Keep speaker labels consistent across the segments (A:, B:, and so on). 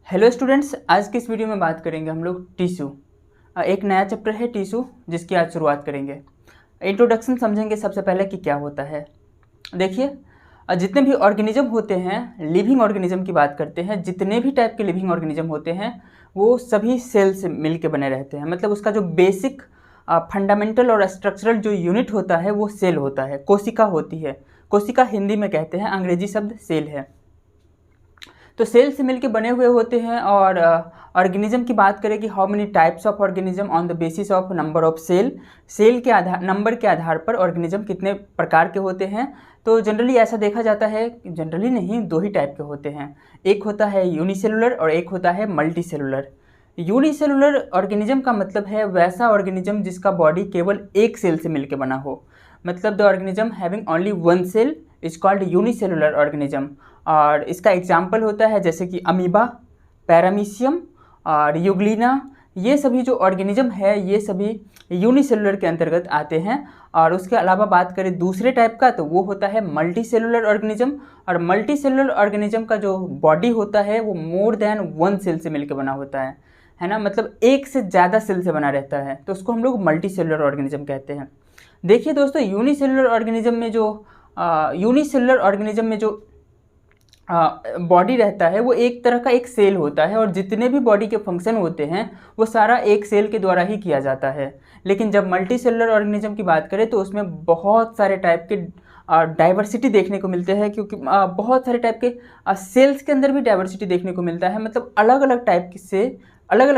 A: Hello students, आज की इस वीडियो में बात करेंगे हम लोग टिश्यू। एक नया चैप्टर है टिश्यू, जिसकी आज शुरुआत करेंगे। इंट्रोडक्शन समझेंगे सबसे पहले कि क्या होता है। देखिए, जितने भी ऑर्गेनिज्म होते हैं, लिविंग ऑर्गेनिज्म की बात करते हैं, जितने भी टाइप के लिविंग ऑर्गेनिज्म होते हैं वो सभी सेल से मिल के बने रहते हैं। मतलब उसका जो बेसिक फंडामेंटल और स्ट्रक्चरल जो यूनिट होता है वो सेल होता है, कोशिका होती है। कोशिका हिंदी में कहते हैं, अंग्रेजी शब्द सेल है। तो सेल से मिलके बने हुए होते हैं। और ऑर्गेनिज्म की बात करें कि how many types of organism on the basis of number of cell के आधार नंबर के आधार पर ऑर्गेनिज्म कितने प्रकार के होते हैं। तो जनरली ऐसा देखा जाता है, जनरली नहीं, दो ही टाइप के होते हैं। एक होता है यूनिसेलुलर और एक होता है मल्टीसेलुलर। यूनिसेलुलर ऑर्गेनिज्म का मतलब है वैसा ऑर्गेनिज्म जिसका बॉडी केवल एक सेल से मिलकर बना हो। मतलब the organism having only one cell is called unicellular organism. और इसका एग्जाम्पल होता है जैसे कि अमीबा, पैरामीशियम और यूग्लिना। ये सभी जो ऑर्गेनिज्म है ये सभी यूनिसेलुलर के अंतर्गत आते हैं। और उसके अलावा बात करें दूसरे टाइप का तो वो होता है मल्टीसेलुलर ऑर्गेनिज्म। और मल्टीसेलुलर ऑर्गेनिज्म का जो बॉडी होता है वो मोर देन वन सेल से मिलकर बना होता है ना। मतलब एक से ज़्यादा सेल से बना रहता है, तो उसको हम लोग मल्टीसेलुलर ऑर्गेनिज्म कहते हैं। देखिए दोस्तों, यूनिसेलुलर ऑर्गेनिज्म में जो बॉडी रहता है वो एक तरह का एक सेल होता है, और जितने भी बॉडी के फंक्शन होते हैं वो सारा एक सेल के द्वारा ही किया जाता है। लेकिन जब मल्टीसेलुलर ऑर्गेनिज्म की बात करें तो उसमें बहुत सारे टाइप के डाइवर्सिटी देखने को मिलते हैं, क्योंकि बहुत सारे टाइप के सेल्स के अंदर भी डाइवर्सिटी देखने को मिलता है। मतलब अलग अलग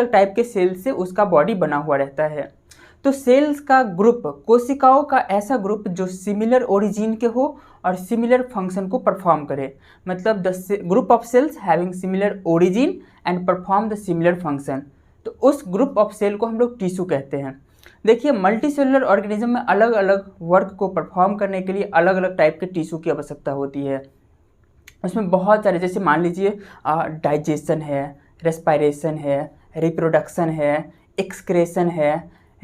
A: टाइप के सेल से उसका बॉडी बना हुआ रहता है। तो सेल्स का ग्रुप, कोशिकाओं का ऐसा ग्रुप जो सिमिलर ओरिजिन के हो और सिमिलर फंक्शन को परफॉर्म करे। मतलब the group of sales having similar origin and perform the similar function, तो उस ग्रुप ऑफ सेल को हम लोग टिश्यू कहते हैं। देखिए, मल्टीसेलुलर ऑर्गेनिज्म में अलग अलग वर्क को परफॉर्म करने के लिए अलग अलग टाइप के टिश्यू की आवश्यकता होती है। उसमें बहुत सारे, जैसे मान लीजिए डाइजेशन है, रेस्पायरेशन है, रिप्रोडक्शन है, एक्सक्रेशन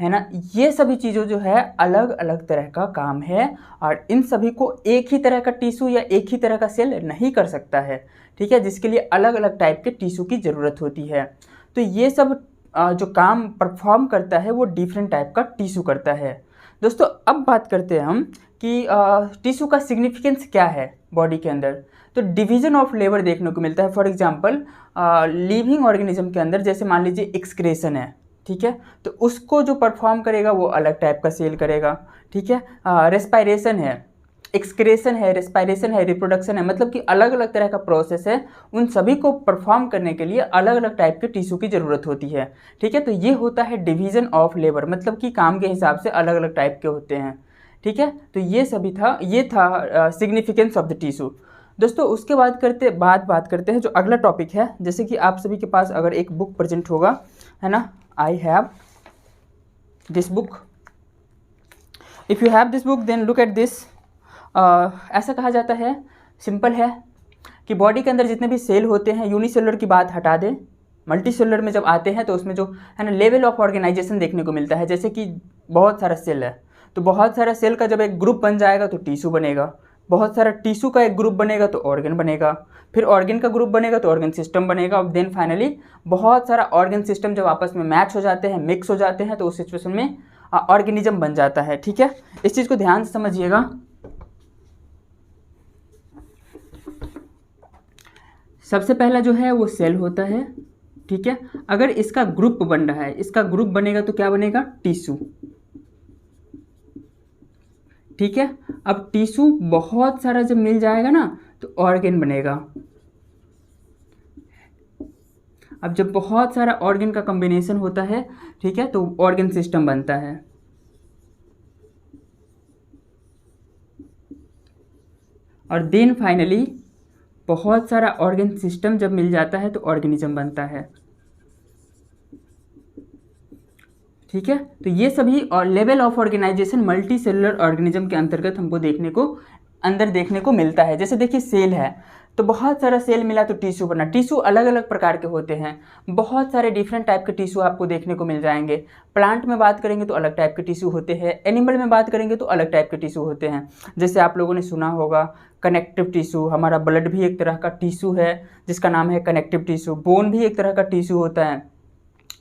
A: है ना। ये सभी चीज़ों जो है अलग अलग तरह का काम है, और इन सभी को एक ही तरह का टिश्यू या एक ही तरह का सेल नहीं कर सकता है, ठीक है, जिसके लिए अलग अलग टाइप के टिश्यू की ज़रूरत होती है। तो ये सब जो काम परफॉर्म करता है वो डिफरेंट टाइप का टिश्यू करता है। दोस्तों, अब बात करते हैं हम कि टिश्यू का सिग्निफिकेंस क्या है बॉडी के अंदर। तो डिवीजन ऑफ लेबर देखने को मिलता है। फॉर एग्जांपल, लिविंग ऑर्गेनिज्म के अंदर जैसे मान लीजिए एक्सक्रेशन है, ठीक है, तो उसको जो परफॉर्म करेगा वो अलग टाइप का सेल करेगा, ठीक है। रेस्पायरेशन है, एक्सक्रेशन है, रेस्पायरेशन है, रिप्रोडक्शन है, मतलब कि अलग अलग तरह का प्रोसेस है। उन सभी को परफॉर्म करने के लिए अलग अलग टाइप के टिश्यू की ज़रूरत होती है, ठीक है। तो ये होता है डिवीजन ऑफ लेबर, मतलब कि काम के हिसाब से अलग अलग टाइप के होते हैं, ठीक है। तो ये था सिग्निफिकेंस ऑफ द टिश्यू। दोस्तों, उसके बात करते हैं जो अगला टॉपिक है। जैसे कि आप सभी के पास अगर एक बुक प्रेजेंट होगा, है ना, I have this book. If you have this book, then look at this. ऐसा कहा जाता है, सिंपल है, कि बॉडी के अंदर जितने भी सेल होते हैं, यूनिसेलुलर की बात हटा दें, मल्टीसेलुलर में जब आते हैं तो उसमें जो है ना लेवल ऑफ ऑर्गेनाइजेशन देखने को मिलता है। जैसे कि बहुत सारा सेल है, तो बहुत सारा सेल का जब एक ग्रुप बन जाएगा तो टिश्यू बनेगा। बहुत सारा टिश्यू का एक ग्रुप बनेगा तो ऑर्गन बनेगा। फिर ऑर्गन का ग्रुप बनेगा तो ऑर्गन सिस्टम बनेगा। और देन फाइनली बहुत सारा ऑर्गन सिस्टम जब आपस में मैच हो जाते हैं, मिक्स हो जाते हैं, तो उस सिचुएशन में ऑर्गेनिज्म बन जाता है, ठीक है। इस चीज़ को ध्यान से समझिएगा। सबसे पहला जो है वो सेल होता है, ठीक है। अगर इसका ग्रुप बन रहा है, इसका ग्रुप बनेगा तो क्या बनेगा? टिश्यू, ठीक है। अब टिश्यू बहुत सारा जब मिल जाएगा ना तो ऑर्गन बनेगा। अब जब बहुत सारा ऑर्गन का कॉम्बिनेशन होता है, ठीक है, तो ऑर्गन सिस्टम बनता है। और देन फाइनली बहुत सारा ऑर्गन सिस्टम जब मिल जाता है तो ऑर्गेनिज्म बनता है, ठीक है। तो ये सभी और level of organisation multicellular organism के अंतर्गत हमको देखने को मिलता है। जैसे देखिए सेल है, तो बहुत सारा सेल मिला तो टिश्यू बना। टिश्यू अलग अलग प्रकार के होते हैं, बहुत सारे डिफरेंट टाइप के टिश्यू आपको देखने को मिल जाएंगे। प्लांट में बात करेंगे तो अलग टाइप के टिश्यू होते हैं, एनिमल में बात करेंगे तो अलग टाइप के टिश्यू होते हैं। जैसे आप लोगों ने सुना होगा कनेक्टिव टिश्यू, हमारा ब्लड भी एक तरह का टिश्यू है जिसका नाम है कनेक्टिव टिश्यू। बोन भी एक तरह का टिश्यू होता है,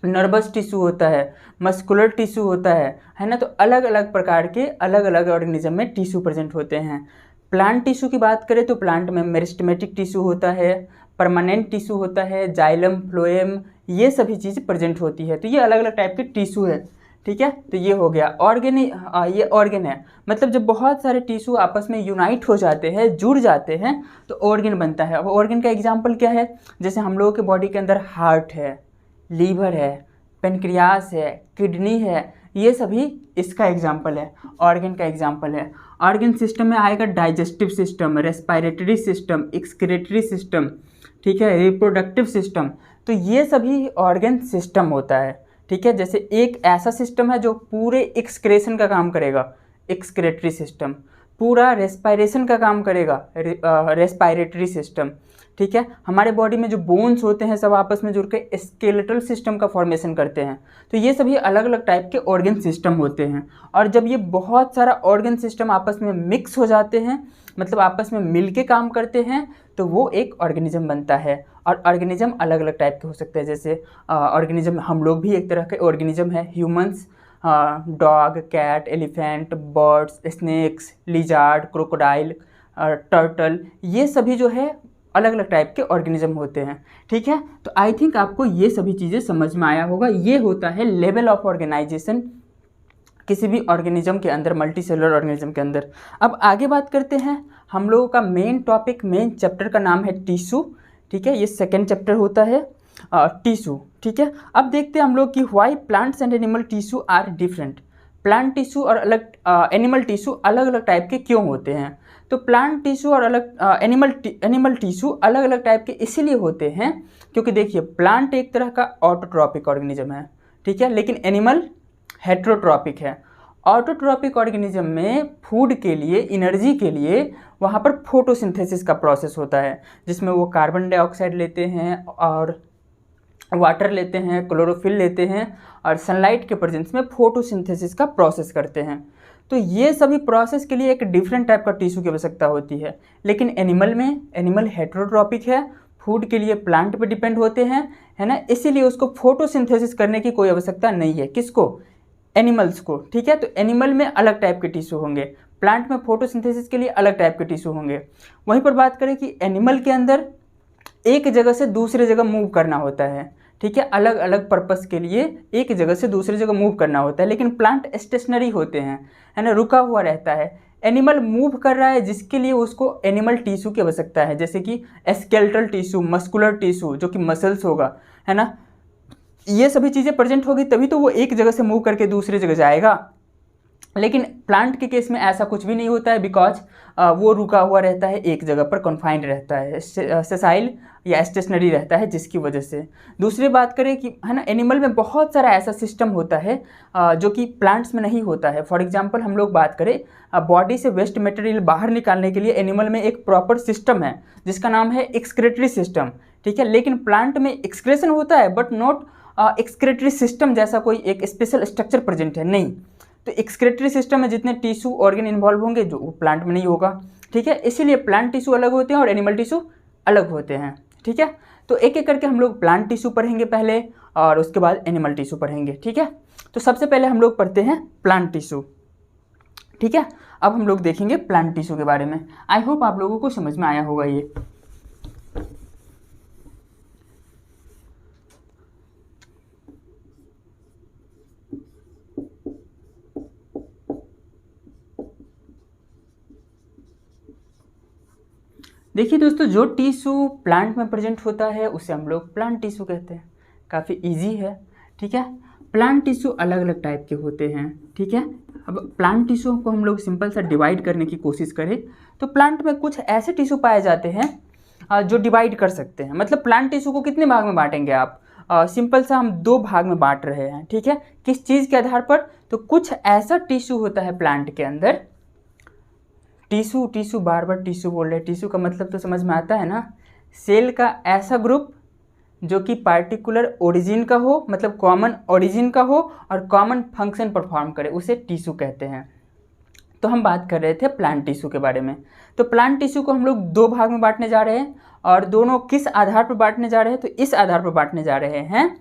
A: नर्वस टिश्यू होता है, मस्कुलर टिश्यू होता है ना। तो अलग अलग प्रकार के अलग अलग ऑर्गेनिज्म में टिश्यू प्रेजेंट होते हैं। प्लांट टिश्यू की बात करें तो प्लांट में मेरिस्टेमेटिक टिश्यू होता है, परमानेंट टिश्यू होता है, जाइलम, फ्लोएम, ये सभी चीज़ें प्रेजेंट होती है। तो ये अलग अलग टाइप के टिश्यू है, ठीक है। तो ये हो गया ऑर्गेन। ये ऑर्गेन है, मतलब जब बहुत सारे टिश्यू आपस में यूनाइट हो जाते हैं, जुड़ जाते हैं, तो ऑर्गेन बनता है। अब ऑर्गेन का एग्जाम्पल क्या है? जैसे हम लोगों के बॉडी के अंदर हार्ट है, लीवर है, पेनक्रियास है, किडनी है, ये सभी इसका एग्जाम्पल है, ऑर्गन का एग्जाम्पल है। ऑर्गन सिस्टम में आएगा digestive system, respiratory system, excretory system, ठीक है, रिप्रोडक्टिव सिस्टम। तो ये सभी ऑर्गन सिस्टम होता है, ठीक है। जैसे एक ऐसा सिस्टम है जो पूरे एक्सक्रेशन का काम करेगा, एक्सक्रेटरी सिस्टम, पूरा रेस्पिरेशन का काम करेगा, रेस्पिरेटरी सिस्टम, ठीक है। हमारे बॉडी में जो बोन्स होते हैं सब आपस में जुड़ के स्केलेटल सिस्टम का फॉर्मेशन करते हैं। तो ये सभी अलग अलग टाइप के ऑर्गन सिस्टम होते हैं। और जब ये बहुत सारा ऑर्गन सिस्टम आपस में मिक्स हो जाते हैं, मतलब आपस में मिल के काम करते हैं, तो वो एक ऑर्गेनिज्म बनता है। और ऑर्गेनिज्म अलग अलग टाइप के हो सकते हैं। जैसे ऑर्गेनिज्म, हम लोग भी एक तरह के ऑर्गेनिज्म है, humans, dog, cat, elephant, birds, snakes, lizard, crocodile, turtle, ये सभी जो है अलग अलग टाइप के ऑर्गेनिज्म होते हैं, ठीक है। तो आई थिंक आपको ये सभी चीज़ें समझ में आया होगा। ये होता है लेवल ऑफ ऑर्गेनाइजेशन किसी भी ऑर्गेनिज्म के अंदर, मल्टी सेलुलर ऑर्गेनिज्म के अंदर। अब आगे बात करते हैं, हम लोगों का मेन टॉपिक, मेन चैप्टर का नाम है टिश्यू, ठीक है। ये सेकेंड चैप्टर होता है टिश्यू, ठीक है। अब देखते हैं हम लोग कि why plants and animal tissue are different. Plant tissue और अलग एनिमल टिश्यू अलग अलग टाइप के क्यों होते हैं? तो प्लांट टिश्यू और अलग एनिमल टिश्यू अलग अलग टाइप के इसीलिए होते हैं क्योंकि देखिए, प्लांट एक तरह का ऑटोट्रॉपिक ऑर्गेनिज्म है, ठीक है, लेकिन एनिमल हेट्रोट्रॉपिक है। ऑटोट्रॉपिक ऑर्गेनिज्म में फूड के लिए, एनर्जी के लिए वहाँ पर फोटोसिंथेसिस का प्रोसेस होता है, जिसमें वो कार्बन डाइऑक्साइड लेते हैं और वाटर लेते हैं, क्लोरोफिल लेते हैं और सनलाइट के प्रेजेंस में फोटोसिंथेसिस का प्रोसेस करते हैं। तो ये सभी प्रोसेस के लिए एक डिफरेंट टाइप का टिश्यू की आवश्यकता होती है। लेकिन एनिमल में, एनिमल हेट्रोट्रॉपिक है, फूड के लिए प्लांट पे डिपेंड होते हैं, है ना, इसीलिए उसको फोटोसिंथेसिस करने की कोई आवश्यकता नहीं है। किसको? एनिमल्स को, ठीक है। तो एनिमल में अलग टाइप के टिश्यू होंगे, प्लांट में फोटोसिंथेसिस के लिए अलग टाइप के टिश्यू होंगे। वहीं पर बात करें कि एनिमल के अंदर एक जगह से दूसरे जगह मूव करना होता है, ठीक है, अलग अलग पर्पस के लिए एक जगह से दूसरी जगह मूव करना होता है। लेकिन प्लांट स्टेशनरी होते हैं, है ना, रुका हुआ रहता है। एनिमल मूव कर रहा है जिसके लिए उसको एनिमल टिश्यू की आवश्यकता है, जैसे कि स्केलेटल टिश्यू, मस्कुलर टिश्यू जो कि मसल्स होगा, है ना, ये सभी चीज़ें प्रेजेंट होगी तभी तो वो एक जगह से मूव करके दूसरी जगह जाएगा। लेकिन प्लांट के केस में ऐसा कुछ भी नहीं होता है, बिकॉज वो रुका हुआ रहता है, एक जगह पर कन्फाइंड रहता है, सेसाइल या स्टेशनरी रहता है, जिसकी वजह से। दूसरी बात करें कि, है ना, एनिमल में बहुत सारा ऐसा सिस्टम होता है जो कि प्लांट्स में नहीं होता है। फॉर एग्जांपल हम लोग बात करें बॉडी से वेस्ट मटेरियल बाहर निकालने के लिए एनिमल में एक प्रॉपर सिस्टम है जिसका नाम है एक्सक्रेटरी सिस्टम, ठीक है। लेकिन प्लांट में एक्सक्रेशन होता है बट नॉट एक्सक्रेटरी सिस्टम जैसा कोई एक स्पेशल स्ट्रक्चर प्रेजेंट है, नहीं। तो एक्सक्रेटरी सिस्टम में जितने टिश्यू ऑर्गन इन्वॉल्व होंगे जो प्लांट में नहीं होगा, ठीक है। इसीलिए प्लांट टिश्यू अलग होते हैं और एनिमल टिश्यू अलग होते हैं, ठीक है। तो एक एक करके हम लोग प्लांट टिश्यू पढ़ेंगे पहले और उसके बाद एनिमल टिश्यू पढ़ेंगे, ठीक है। तो सबसे पहले हम लोग पढ़ते हैं प्लांट टिश्यू, ठीक है। अब हम लोग देखेंगे प्लांट टिश्यू के बारे में। आई होप आप लोगों को समझ में आया होगा ये। देखिए दोस्तों, जो टिश्यू प्लांट में प्रेजेंट होता है उसे हम लोग प्लांट टिश्यू कहते हैं। काफ़ी इजी है, ठीक है। प्लांट टिश्यू अलग अलग टाइप के होते हैं, ठीक है। अब प्लांट टिश्यू को हम लोग सिंपल सा डिवाइड करने की कोशिश करें तो प्लांट में कुछ ऐसे टिश्यू पाए जाते हैं जो डिवाइड कर सकते हैं। मतलब प्लांट टिश्यू को कितने भाग में बांटेंगे आप? सिंपल सा हम 2 भाग में बांट रहे हैं, ठीक है। किस चीज़ के आधार पर? तो कुछ ऐसा टिश्यू होता है प्लांट के अंदर, टिश्यू टिश्यू बार बार टिश्यू बोल रहे हैं, टिश्यू का मतलब तो समझ में आता है ना, सेल का ऐसा ग्रुप जो कि पार्टिकुलर ओरिजिन का हो, मतलब कॉमन ओरिजिन का हो और कॉमन फंक्शन परफॉर्म करे, उसे टिश्यू कहते हैं। तो हम बात कर रहे थे प्लांट टिश्यू के बारे में। तो प्लांट टिश्यू को हम लोग दो भाग में बांटने जा रहे हैं, और दोनों किस आधार पर बांटने जा रहे हैं, तो इस आधार पर बांटने जा रहे हैं।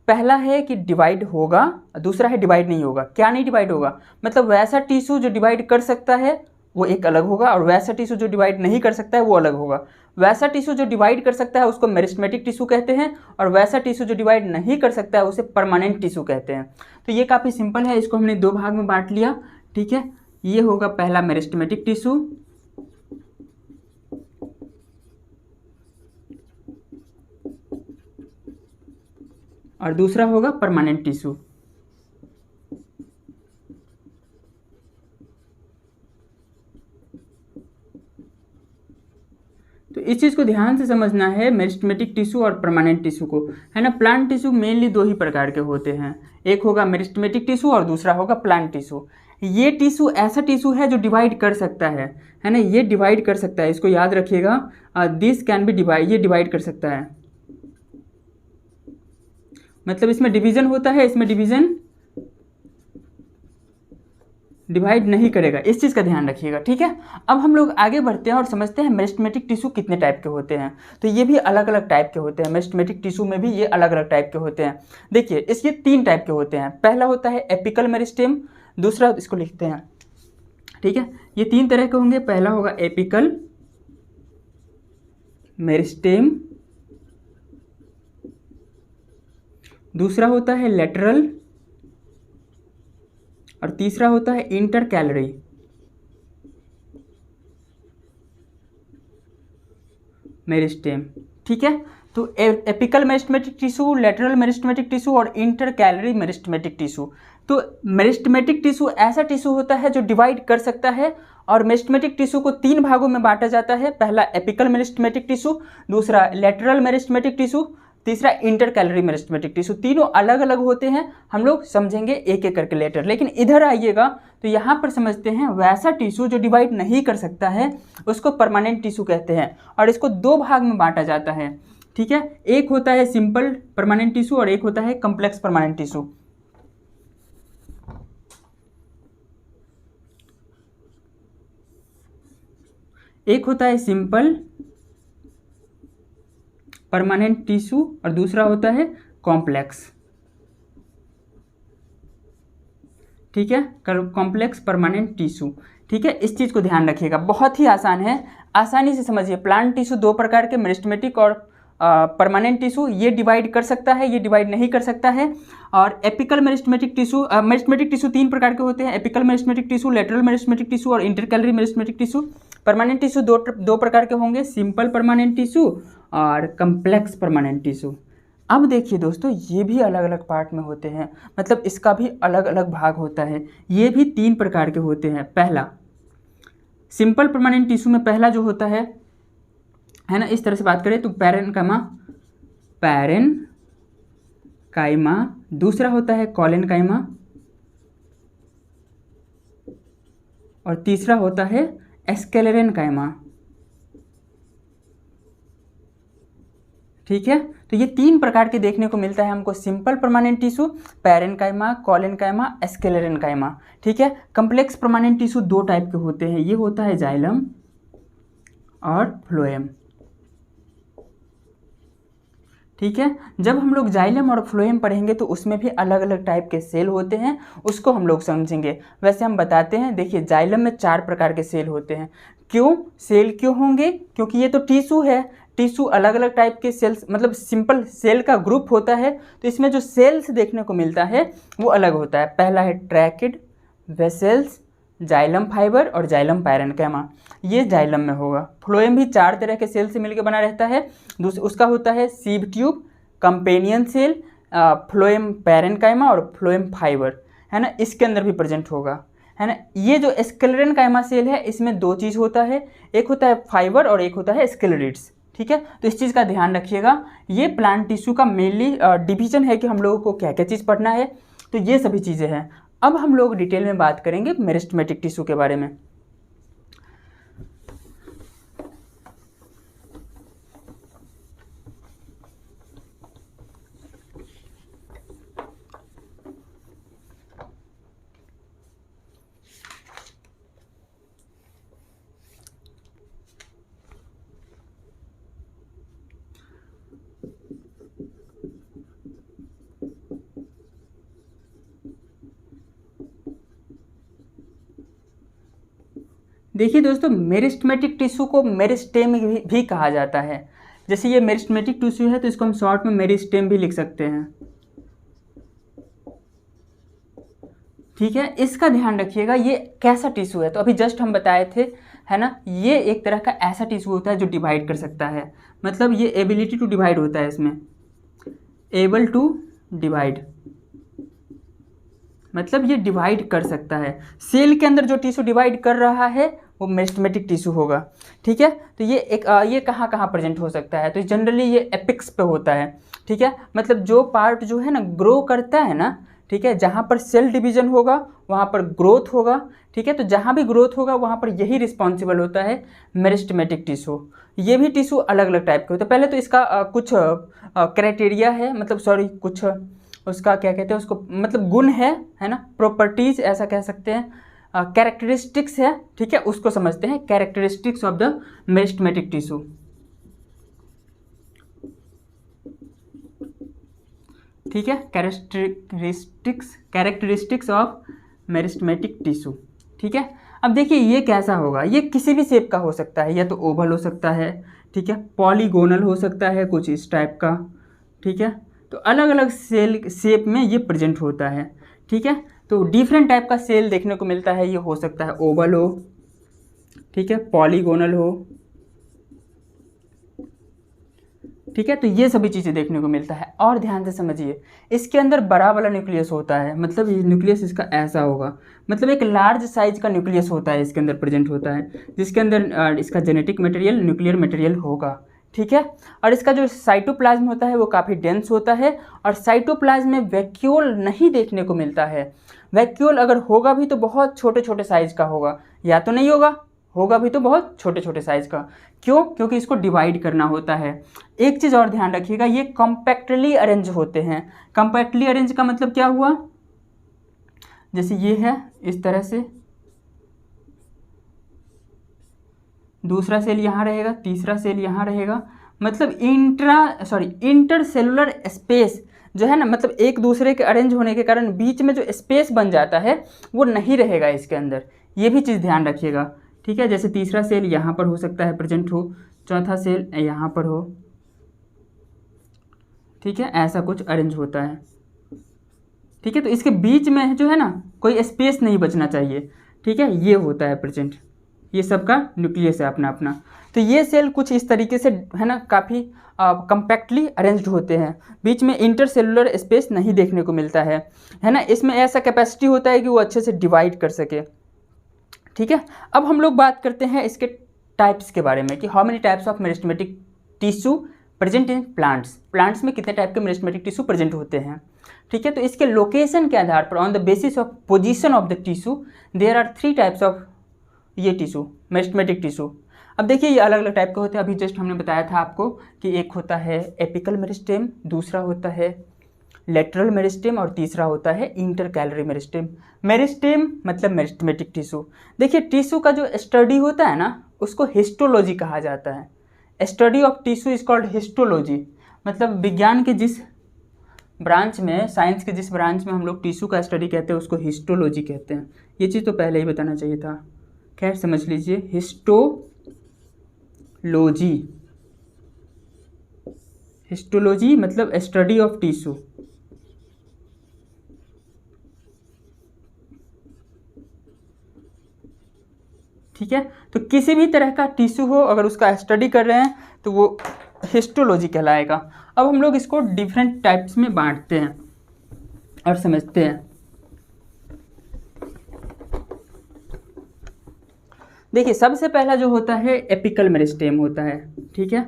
A: पहला है कि डिवाइड होगा, दूसरा है डिवाइड नहीं होगा। क्या नहीं डिवाइड होगा, मतलब वैसा टिश्यू जो डिवाइड कर सकता है वो एक अलग होगा, और वैसा टिश्यू जो डिवाइड नहीं कर सकता है वो अलग होगा। वैसा टिश्यू जो डिवाइड कर सकता है उसको मेरिस्टेमेटिक टिश्यू कहते हैं, और वैसा टिश्यू जो डिवाइड नहीं कर सकता है उसे परमानेंट टिश्यू कहते हैं। तो ये काफ़ी सिंपल है, इसको हमने दो भाग में बांट लिया, ठीक है। ये होगा पहला मेरिस्टेमेटिक टिश्यू, और दूसरा होगा परमानेंट टिश्यू। तो इस चीज़ को ध्यान से समझना है, मेरिस्टेमेटिक टिश्यू और परमानेंट टिश्यू को, है ना। प्लांट टिश्यू मेनली दो ही प्रकार के होते हैं, एक होगा मेरिस्टेमेटिक टिश्यू और दूसरा होगा प्लांट टिश्यू। ये टिश्यू ऐसा टिश्यू है जो डिवाइड कर सकता है ना, ये डिवाइड कर सकता है, इसको याद रखिएगा, दिस कैन बी डिवाइड, ये डिवाइड कर सकता है, मतलब इसमें डिवीजन होता है, इसमें डिवीजन डिवाइड नहीं करेगा, इस चीज़ का ध्यान रखिएगा, ठीक है। अब हम लोग आगे बढ़ते हैं और समझते हैं मेरिस्टेमेटिक टिश्यू कितने टाइप के होते हैं। तो ये भी अलग अलग टाइप के होते हैं, मेरिस्टेमेटिक टिश्यू में भी ये अलग अलग टाइप के होते हैं। देखिए इसके तीन टाइप के होते हैं। पहला होता है एपिकल मेरिस्टेम, दूसरा, इसको लिखते हैं, ठीक है। ये तीन तरह के होंगे, पहला होगा एपिकल मेरिस्टेम, दूसरा होता है लेटरल, और तीसरा होता है इंटरकैलरी मेरिस्टेम, ठीक है। तो apical meristematic tissue, lateral meristematic tissue और इंटरकैलरी मेरिस्टेमेटिक टिश्यू। तो मेरिस्टेमेटिक टिश्यू ऐसा टिश्यू होता है जो डिवाइड कर सकता है, और मेरिस्टेमेटिक टिश्यू को तीन भागों में बांटा जाता है। पहला एपिकल मेरिस्टेमेटिक टिश्यू, दूसरा लेटरल मेरिस्टेमेटिक टिश्यू, तीसरा इंटरकैलरी मेरिस्टेमेटिक टिश्यू। तीनों अलग अलग होते हैं, हम लोग समझेंगे एक एक करके लेटर। लेकिन इधर आइएगा तो यहाँ पर समझते हैं, वैसा टिश्यू जो डिवाइड नहीं कर सकता है उसको परमानेंट टिश्यू कहते हैं, और इसको दो भाग में बांटा जाता है, ठीक है। एक होता है सिंपल परमानेंट टिश्यू और एक होता है कम्प्लेक्स परमानेंट टिश्यू। एक होता है सिंपल परमानेंट टिश्यू और दूसरा होता है कॉम्प्लेक्स, ठीक है, कॉम्प्लेक्स परमानेंट टिश्यू, ठीक है। इस चीज़ को ध्यान रखिएगा, बहुत ही आसान है, आसानी से समझिए। प्लांट टिश्यू दो प्रकार के, मेरिस्टेमेटिक और परमानेंट टिश्यू, ये डिवाइड कर सकता है, ये डिवाइड नहीं कर सकता है। और apical meristematic tissue, meristematic tissue तीन प्रकार के होते हैं, apical meristematic tissue, lateral meristematic tissue और intercalary meristematic tissue. Permanent tissue दो प्रकार के होंगे, सिंपल परमानेंट टिश्यू और कम्प्लेक्स परमानेंट टिश्यू। अब देखिए दोस्तों, ये भी अलग अलग पार्ट में होते हैं, मतलब इसका भी अलग अलग भाग होता है। ये भी तीन प्रकार के होते हैं। पहला सिंपल परमानेंट टिश्यू में पहला जो होता है ना, इस तरह से बात करें तो पैरेनकाइमा, दूसरा होता है कॉलेनकाइमा, और तीसरा होता है स्क्लेरेनकाइमा, ठीक है। तो ये तीन प्रकार के देखने को मिलता है हमको, simple permanent tissue, parenchyma, collenchyma, sclerenchyma, ठीक है। कम्प्लेक्स परमानेंट टिश्यू दो टाइप के होते हैं, ये होता है जाइलम और फ्लोएम, ठीक है। जब हम लोग जाइलम और फ्लोएम पढ़ेंगे तो उसमें भी अलग अलग टाइप के सेल होते हैं, उसको हम लोग समझेंगे। वैसे हम बताते हैं, देखिए जाइलम में चार प्रकार के सेल होते हैं। क्यों सेल क्यों होंगे, क्योंकि ये तो टिश्यू है, टिश्यू अलग अलग टाइप के सेल्स, मतलब सिंपल सेल का ग्रुप होता है, तो इसमें जो सेल्स देखने को मिलता है वो अलग होता है। पहला है ट्रैकिड, वेसल्स, जाइलम फाइबर और जाइलम पैरेनकाइमा, ये जाइलम में होगा। फ्लोएम भी चार तरह के सेल से मिलकर बना रहता है, उसका होता है sieve tube, companion cell, phloem parenchyma और फ्लोएम फाइबर, है ना, इसके अंदर भी प्रेजेंट होगा, है ना। ये जो स्क्लेरेनकाइमा सेल है इसमें दो चीज़ होता है, एक होता है फाइबर और एक होता है स्क्लेरिड्स, ठीक है। तो इस चीज़ का ध्यान रखिएगा। ये प्लांट टिश्यू का मेनली डिवीजन है कि हम लोगों को क्या क्या चीज़ पढ़ना है, तो ये सभी चीज़ें हैं। अब हम लोग डिटेल में बात करेंगे मेरिस्टेमेटिक टिश्यू के बारे में। देखिए दोस्तों, मेरिस्टेमेटिक टिश्यू को मेरिस्टेम भी कहा जाता है। जैसे ये मेरिस्टेमेटिक टिश्यू है तो इसको हम शॉर्ट में मेरिस्टेम भी लिख सकते हैं। ठीक है, इसका ध्यान रखिएगा, ये कैसा टिश्यू है। तो अभी जस्ट हम बताए थे, है ना, ये एक तरह का ऐसा टिश्यू होता है जो डिवाइड कर सकता है। मतलब ये एबिलिटी टू डिवाइड होता है इसमें, एबल टू डिवाइड, मतलब ये डिवाइड कर सकता है। सेल के अंदर जो टिश्यू डिवाइड कर रहा है वो मेरिस्टेमेटिक टिश्यू होगा। ठीक है, तो ये एक ये कहाँ कहाँ प्रेजेंट हो सकता है, तो जनरली ये एपिक्स पे होता है। ठीक है, मतलब जो पार्ट जो है ना ग्रो करता है ना, ठीक है, जहाँ पर सेल डिवीजन होगा वहाँ पर ग्रोथ होगा। ठीक है, तो जहाँ भी ग्रोथ होगा वहाँ पर यही रिस्पॉन्सिबल होता है मेरिस्टेमेटिक टिश्यू। ये भी टिश्यू अलग अलग टाइप के होते हैं। पहले तो इसका कुछ क्राइटेरिया है, मतलब सॉरी कुछ उसका क्या कहते हैं उसको, मतलब गुण है ना, प्रॉपर्टीज ऐसा कह सकते हैं, कैरेक्टरिस्टिक्स है। ठीक है, उसको समझते हैं, characteristics of the meristematic tissue. ठीक है, कैरेक्टरिस्टिक्स ऑफ मेरिस्टेमेटिक टिश्यू। ठीक है, अब देखिए ये कैसा होगा, ये किसी भी शेप का हो सकता है, या तो ओवल हो सकता है, ठीक है, पॉलीगोनल हो सकता है कुछ इस टाइप का। ठीक है, तो अलग अलग सेल शेप में ये प्रेजेंट होता है। ठीक है, तो डिफरेंट टाइप का सेल देखने को मिलता है। ये हो सकता है ओवल हो, ठीक है, पॉलीगोनल हो। ठीक है, तो ये सभी चीज़ें देखने को मिलता है। और ध्यान से समझिए, इसके अंदर बड़ा वाला न्यूक्लियस होता है, मतलब ये न्यूक्लियस इसका ऐसा होगा, मतलब एक लार्ज साइज का न्यूक्लियस होता है इसके अंदर प्रेजेंट होता है, जिसके अंदर इसका जेनेटिक मटेरियल न्यूक्लियर मटेरियल होगा। ठीक है, और इसका जो साइटोप्लाज्म होता है वो काफ़ी डेंस होता है, और साइटोप्लाज्म में वैक्यूल नहीं देखने को मिलता है। वैक्यूल अगर होगा भी तो बहुत छोटे छोटे साइज का होगा, या तो नहीं होगा, होगा भी तो बहुत छोटे छोटे साइज का। क्यों? क्योंकि इसको डिवाइड करना होता है। एक चीज़ और ध्यान रखिएगा, ये कॉम्पैक्टली अरेंज होते हैं। कॉम्पैक्टली अरेंज का मतलब क्या हुआ, जैसे ये है इस तरह से, दूसरा सेल यहाँ रहेगा, तीसरा सेल यहाँ रहेगा, मतलब इंटरसेलुलर स्पेस जो है ना, मतलब एक दूसरे के अरेंज होने के कारण बीच में जो स्पेस बन जाता है वो नहीं रहेगा इसके अंदर। ये भी चीज़ ध्यान रखिएगा। ठीक है, जैसे तीसरा सेल यहाँ पर हो सकता है प्रेजेंट हो, चौथा सेल यहाँ पर हो। ठीक है, ऐसा कुछ अरेंज होता है। ठीक है, तो इसके बीच में जो है ना कोई स्पेस नहीं बचना चाहिए। ठीक है, ये होता है प्रेजेंट, ये सबका न्यूक्लियस है अपना अपना। तो ये सेल कुछ इस तरीके से है ना, काफ़ी कम्पैक्टली अरेंज्ड होते हैं, बीच में इंटरसेलुलर स्पेस नहीं देखने को मिलता है ना। इसमें ऐसा कैपेसिटी होता है कि वो अच्छे से डिवाइड कर सके। ठीक है, अब हम लोग बात करते हैं इसके टाइप्स के बारे में, कि how many types of meristematic tissue present in plants. Plants में कितने टाइप के मेरिस्टेमेटिक टिश्यू प्रेजेंट होते हैं। ठीक है, तो इसके लोकेशन के आधार पर, on the basis of position of the tissue, there are 3 types of ये टिश्यू, मेरिस्टेमेटिक टिश्यू। अब देखिए ये अलग अलग टाइप के होते हैं। अभी जस्ट हमने बताया था आपको कि एक होता है एपिकल मेरिस्टेम, दूसरा होता है लेटरल मेरिस्टेम, और तीसरा होता है इंटरकैलरी मेरिस्टेम। मेरिस्टेम मतलब मेरिस्टेमेटिक टिश्यू। देखिए टिश्यू का जो स्टडी होता है ना उसको हिस्टोलॉजी कहा जाता है। Study of tissue is called histology. मतलब विज्ञान के जिस ब्रांच में, साइंस के जिस ब्रांच में हम लोग टिश्यू का स्टडी कहते हैं उसको हिस्टोलॉजी कहते हैं। ये चीज़ तो पहले ही बताना चाहिए था, खैर समझ लीजिए, हिस्टोलॉजी। हिस्टोलॉजी मतलब स्टडी ऑफ टिश्यू। ठीक है, तो किसी भी तरह का टिश्यू हो अगर उसका स्टडी कर रहे हैं तो वो हिस्टोलॉजी कहलाएगा। अब हम लोग इसको डिफरेंट टाइप्स में बांटते हैं और समझते हैं। देखिए सबसे पहला जो होता है एपिकल मेरिस्टेम होता है। ठीक है,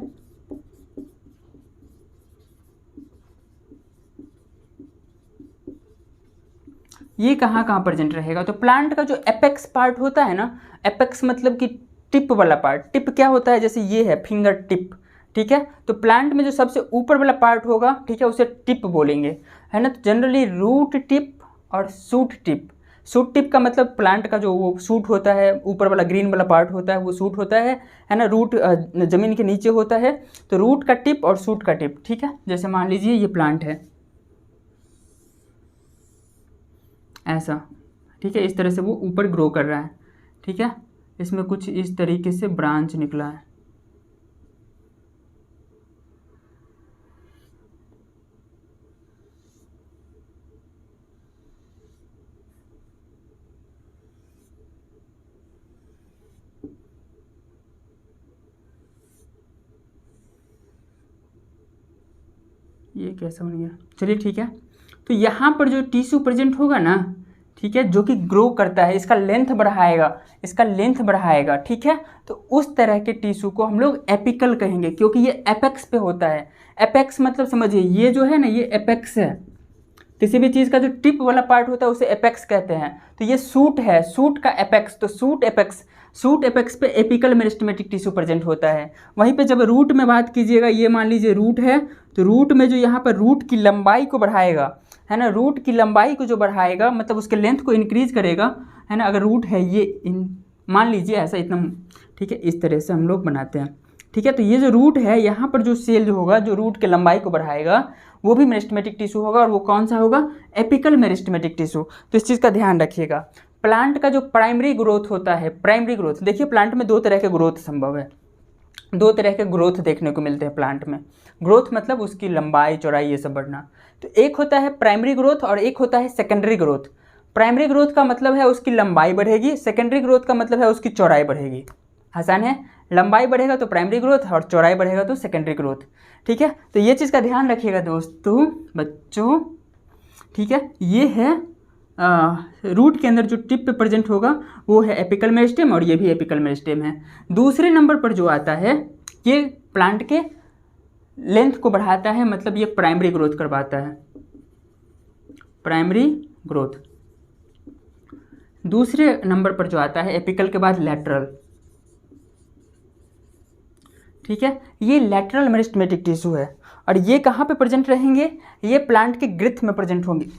A: ये कहाँ कहाँ प्रेजेंट रहेगा, तो प्लांट का जो एपेक्स पार्ट होता है ना, एपेक्स मतलब कि टिप वाला पार्ट। टिप क्या होता है, जैसे ये है फिंगर टिप। ठीक है, तो प्लांट में जो सबसे ऊपर वाला पार्ट होगा, ठीक है, उसे टिप बोलेंगे, है ना। तो जनरली रूट टिप और शूट टिप। शूट टिप का मतलब प्लांट का जो वो शूट होता है, ऊपर वाला ग्रीन वाला पार्ट होता है वो शूट होता है ना। रूट ज़मीन के नीचे होता है, तो रूट का टिप और शूट का टिप। ठीक है, जैसे मान लीजिए ये प्लांट है ऐसा, ठीक है, इस तरह से वो ऊपर ग्रो कर रहा है। ठीक है, इसमें कुछ इस तरीके से ब्रांच निकला है। ये कैसा बन गया, चलिए ठीक है। तो यहाँ पर जो टिश्यू प्रेजेंट होगा ना, ठीक है, जो कि ग्रो करता है, इसका लेंथ बढ़ाएगा, ठीक है। तो उस तरह के टिश्यू को हम लोग एपिकल कहेंगे, क्योंकि ये एपेक्स पे होता है। एपेक्स मतलब समझिए, ये जो है ना, ये एपेक्स है। किसी भी चीज़ का जो टिप वाला पार्ट होता है उसे एपेक्स कहते हैं। तो ये सूट है, सूट का एपेक्स, तो सूट एपेक्स पे एपिकल मेरिस्टेमेटिक टिश्यू प्रेजेंट होता है। वहीं पे जब रूट में बात कीजिएगा, ये मान लीजिए रूट है, तो रूट में जो यहाँ पर रूट की लंबाई को बढ़ाएगा, है ना, रूट की लंबाई को जो बढ़ाएगा मतलब उसके लेंथ को इंक्रीज करेगा, है ना। अगर रूट है ये मान लीजिए ऐसा इतना, ठीक है, इस तरह से हम लोग बनाते हैं, ठीक है। तो ये जो रूट है, यहाँ पर जो सेल जो होगा, जो रूट के लंबाई को बढ़ाएगा, वो भी मेरिस्टेमेटिक टिश्यू होगा, और वो कौन सा होगा, एपिकल मेरिस्टेमेटिक टिश्यू। तो इस चीज़ का ध्यान रखिएगा। प्लांट का जो प्राइमरी ग्रोथ होता है, प्राइमरी ग्रोथ, देखिए प्लांट में दो तरह के ग्रोथ संभव है, दो तरह के ग्रोथ देखने को मिलते हैं प्लांट में। ग्रोथ मतलब उसकी लंबाई चौड़ाई ये सब बढ़ना। तो एक होता है प्राइमरी ग्रोथ और एक होता है सेकेंडरी ग्रोथ। प्राइमरी ग्रोथ का मतलब है उसकी लंबाई बढ़ेगी, सेकेंडरी ग्रोथ का मतलब है उसकी चौड़ाई बढ़ेगी। आसान है, लंबाई बढ़ेगा तो प्राइमरी ग्रोथ और चौड़ाई बढ़ेगा तो सेकेंडरी ग्रोथ, ठीक है। तो ये चीज़ का ध्यान रखिएगा दोस्तों, बच्चों, ठीक है। ये है रूट के अंदर जो टिप पे प्रेजेंट होगा वो है एपिकल मेरिस्टेम, और ये भी एपिकल मेरिस्टेम है। दूसरे नंबर पर जो आता है, ये प्लांट के लेंथ को बढ़ाता है, मतलब ये प्राइमरी ग्रोथ करवाता है, प्राइमरी ग्रोथ। दूसरे नंबर पर जो आता है एपिकल के बाद लैटरल, ठीक है। ये लैटरल मेरिस्टेमेटिक टिश्यू है, और ये कहाँ पे प्रेजेंट रहेंगे, ये प्लांट के ग्रिथ में प्रेजेंट होंगे,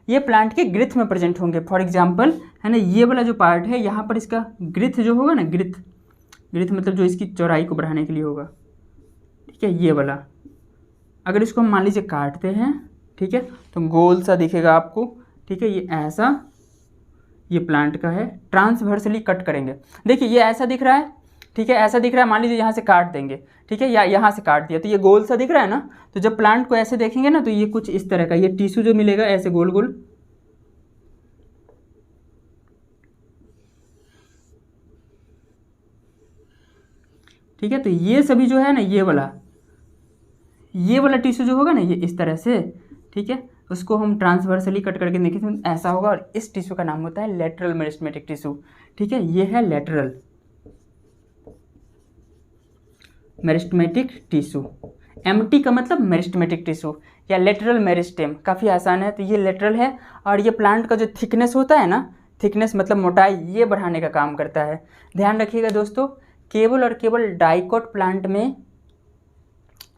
A: ये प्लांट के ग्रिथ में प्रेजेंट होंगे। फॉर एग्जांपल, है ना, ये वाला जो पार्ट है, यहाँ पर इसका ग्रिथ जो होगा ना, ग्रिथ मतलब जो इसकी चौड़ाई को बढ़ाने के लिए होगा, ठीक है, ये वाला। अगर इसको हम मान लीजिए काटते हैं, ठीक है, तो गोल सा दिखेगा आपको, ठीक है। ये ऐसा, ये प्लांट का है, ट्रांसवर्सली कट करेंगे। देखिए ये ऐसा दिख रहा है, ठीक है, ऐसा दिख रहा है। मान लीजिए यहाँ से काट देंगे, ठीक है, या यहाँ से काट दिया, तो ये गोल सा दिख रहा है ना। तो जब प्लांट को ऐसे देखेंगे ना, तो ये कुछ इस तरह का ये टिश्यू जो मिलेगा, ऐसे गोल गोल, ठीक है। तो ये सभी जो है ना, ये वाला टिश्यू जो होगा ना, ये इस तरह से, ठीक है, उसको हम ट्रांसवर्सली कट करके देखें तो ऐसा होगा, और इस टिश्यू का नाम होता है लेटरल मेरिस्टेमेटिक टिश्यू, ठीक है। ये है लेटरल मेरिस्टेमेटिक टिश्यू। एमटी का मतलब मेरिस्टेमेटिक टिश्यू या लेटरल मेरिस्टेम, काफ़ी आसान है। तो ये लेटरल है, और ये प्लांट का जो थिकनेस होता है ना, थिकनेस मतलब मोटाई, ये बढ़ाने का काम करता है। ध्यान रखिएगा दोस्तों, केवल और केवल डाइकोट प्लांट में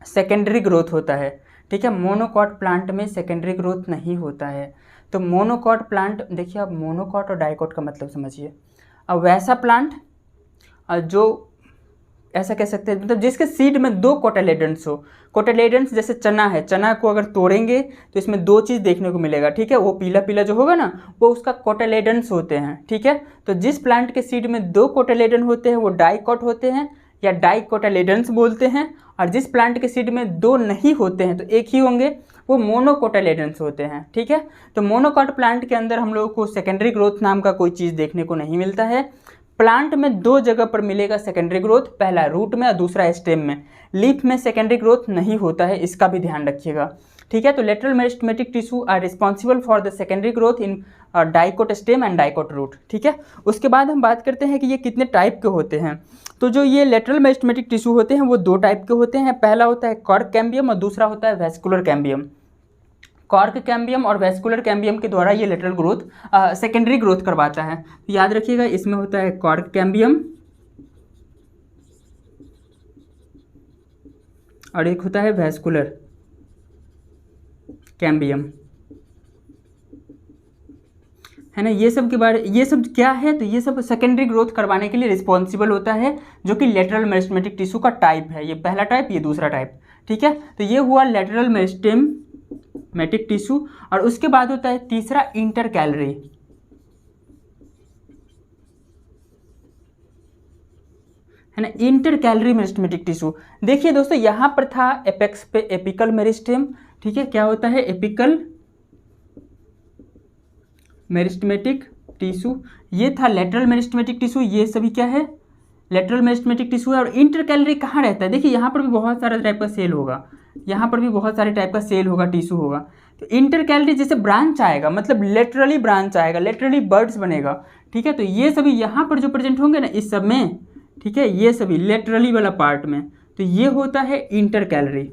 A: सेकेंडरी ग्रोथ होता है, ठीक है। मोनोकॉट प्लांट में सेकेंडरी ग्रोथ नहीं होता है। तो मोनोकॉट प्लांट, देखिए अब मोनोकॉट और डाइकोट का मतलब समझिए। अब वैसा प्लांट जो ऐसा कह सकते हैं, मतलब जिसके सीड में दो कोटालेडन्स हो। कोटालेडन्स जैसे चना है, चना को अगर तोड़ेंगे तो इसमें दो चीज़ देखने को मिलेगा, ठीक है। वो पीला पीला जो होगा ना, वो उसका कोटालेडन्स होते हैं, ठीक है। तो जिस प्लांट के सीड में दो कोटालेडन होते हैं वो डाइकोट होते हैं या डाइकोटालेडन्स बोलते हैं, और जिस प्लांट के सीड में दो नहीं होते हैं तो एक ही होंगे, वो मोनोकोटालेडन्स होते हैं, ठीक है। तो मोनोकॉट प्लांट के अंदर हम लोगों को सेकेंडरी ग्रोथ नाम का कोई चीज़ देखने को नहीं मिलता है। प्लांट में दो जगह पर मिलेगा सेकेंडरी ग्रोथ, पहला रूट में और दूसरा स्टेम में। लीफ में सेकेंडरी ग्रोथ नहीं होता है, इसका भी ध्यान रखिएगा, ठीक है। तो lateral meristematic tissue are responsible for the secondary growth in dicot stem and dicot root, ठीक है। उसके बाद हम बात करते हैं कि ये कितने टाइप के होते हैं। तो जो ये लेटरल मेरिस्टेमेटिक टिश्यू होते हैं वो दो टाइप के होते हैं। पहला होता है कॉर्क कैम्बियम और दूसरा होता है वेस्कुलर कैम्बियम। कॉर्क कैम्बियम और वेस्कुलर कैम्बियम के द्वारा ये लेटरल ग्रोथ सेकेंडरी ग्रोथ करवाता है। तो याद रखिएगा, इसमें होता है कॉर्क कैम्बियम और एक होता है वेस्कुलर कैम्बियम, है ना। ये सब के बारे, ये सब क्या है, तो ये सब सेकेंडरी ग्रोथ करवाने के लिए रिस्पॉन्सिबल होता है, जो कि लेटरल मेरिस्टेमेटिक टिश्यू का टाइप है। ये पहला टाइप, ये दूसरा टाइप, ठीक है। तो ये हुआ लेटरल मेरिस्टेमेटिक टिश्यू। और उसके बाद होता है तीसरा इंटरकैलरी। है ना, इंटर कैलरी मेरिस्टेमेटिक टिश्यू। देखिए दोस्तों, यहाँ पर था एपेक्स पे एपिकल मेरिस्टेम, ठीक है, क्या होता है एपिकल मेरिस्टेमेटिक टिश्यू, ये था लेटरल मेरिस्टेमेटिक टिश्यू, ये सभी क्या है लेटरल मेरिस्टेमेटिक टिश्यू है। और इंटर कैलरी कहाँ रहता है, देखिए यहाँ पर भी बहुत सारा टाइप का सेल होगा, यहाँ पर भी बहुत सारे टाइप का सेल होगा, टिश्यू होगा। तो इंटर कैलरी जैसे ब्रांच आएगा, मतलब लेटरली ब्रांच आएगा, लेटरली बर्ड्स बनेगा, ठीक है। तो ये सभी यहाँ पर जो प्रेजेंट होंगे ना इस सब में, ठीक है, ये सभी लेटरली वाला पार्ट में, तो ये होता है इंटर कैलरी।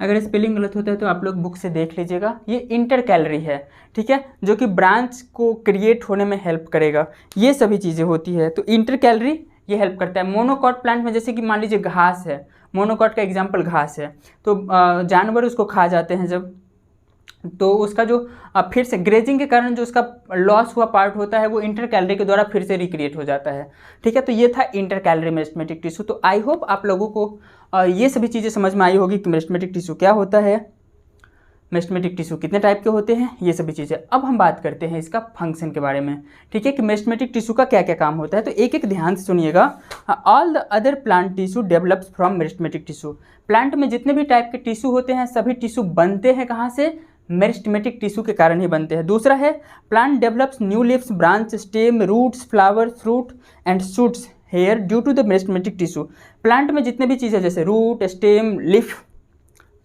A: अगर स्पेलिंग गलत होता है तो आप लोग बुक से देख लीजिएगा। ये इंटर कैलरी है, ठीक है, जो कि ब्रांच को क्रिएट होने में हेल्प करेगा, ये सभी चीज़ें होती है। तो इंटर कैलरी ये हेल्प करता है। मोनोकॉट प्लांट में जैसे कि मान लीजिए घास है, मोनोकॉट का एग्जाम्पल घास है, तो जानवर उसको खा जाते हैं जब, तो उसका जो फिर से ग्रेजिंग के कारण जो उसका लॉस हुआ पार्ट होता है वो इंटर कैलरी के द्वारा फिर से रिक्रिएट हो जाता है, ठीक है। तो ये था इंटर कैलरी मेरिस्टेमेटिक टिश्यू। तो आई होप आप लोगों को ये सभी चीज़ें समझ में आई होगी कि मेरिस्टेमेटिक टिश्यू क्या होता है, मेरिस्टेमेटिक टिश्यू कितने टाइप के होते हैं, ये सभी चीज़ें। अब हम बात करते हैं इसका फंक्शन के बारे में, ठीक है, कि मेरिस्टेमेटिक टिश्यू का क्या क्या काम होता है। तो एक एक ध्यान से सुनिएगा। All the other plant tissue develops from meristematic tissue. Plant में जितने भी टाइप के टिश्यू होते हैं सभी टिश्यू बनते हैं कहाँ से, मेरिस्टेमेटिक टिश्यू के कारण ही बनते हैं। दूसरा है plant develops new leaves, branch, stem, roots, flower, fruit and shoots here due to the meristematic tissue. Plant में जितने भी चीज़ें जैसे root, stem, leaf,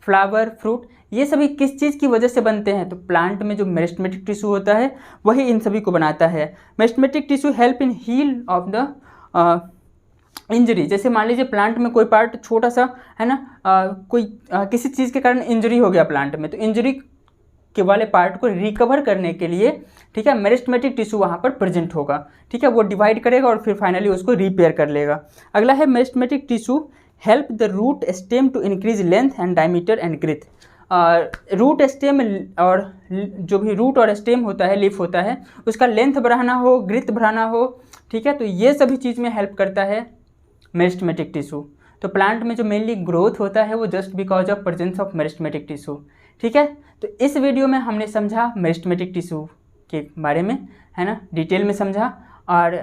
A: flower, fruit, ये सभी किस चीज़ की वजह से बनते हैं, तो प्लांट में जो मेरिस्टेमेटिक टिश्यू होता है वही इन सभी को बनाता है। Meristematic tissue help in heal of the injury. जैसे मान लीजिए प्लांट में कोई पार्ट छोटा सा है ना, किसी चीज़ के कारण इंजरी हो गया प्लांट में, तो इंजरी के वाले पार्ट को रिकवर करने के लिए, ठीक है, मेरिस्टेमेटिक टिश्यू वहाँ पर प्रेजेंट होगा, ठीक है, वो डिवाइड करेगा और फिर फाइनली उसको रिपेयर कर लेगा। अगला है meristematic tissue help the root stem to increase length and diameter and girth. Root stem और जो भी रूट और स्टेम होता है, लीफ होता है, उसका लेंथ बढ़ाना हो, ग्रिथ बढ़ाना हो, ठीक है, तो ये सभी चीज़ में हेल्प करता है मेरिस्टेमेटिक टिश्यू। तो प्लांट में जो मेनली ग्रोथ होता है वो just because of presence of meristematic tissue, ठीक है। तो इस वीडियो में हमने समझा मेरिस्टेमेटिक टिश्यू के बारे में, है ना, डिटेल में समझा। और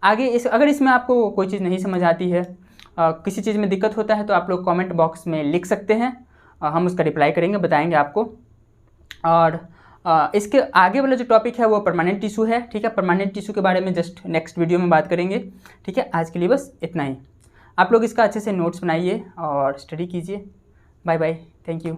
A: आगे अगर इसमें आपको कोई चीज़ नहीं समझ आती है, किसी चीज़ में दिक्कत होता है, तो आप लोग कमेंट बॉक्स में लिख सकते हैं, हम उसका रिप्लाई करेंगे, बताएंगे आपको। और इसके आगे वाला जो टॉपिक है वो परमानेंट टिश्यू है, ठीक है। परमानेंट टिश्यू के बारे में जस्ट नेक्स्ट वीडियो में बात करेंगे, ठीक है। आज के लिए बस इतना ही। आप लोग इसका अच्छे से नोट्स बनाइए और स्टडी कीजिए। Bye bye, thank you.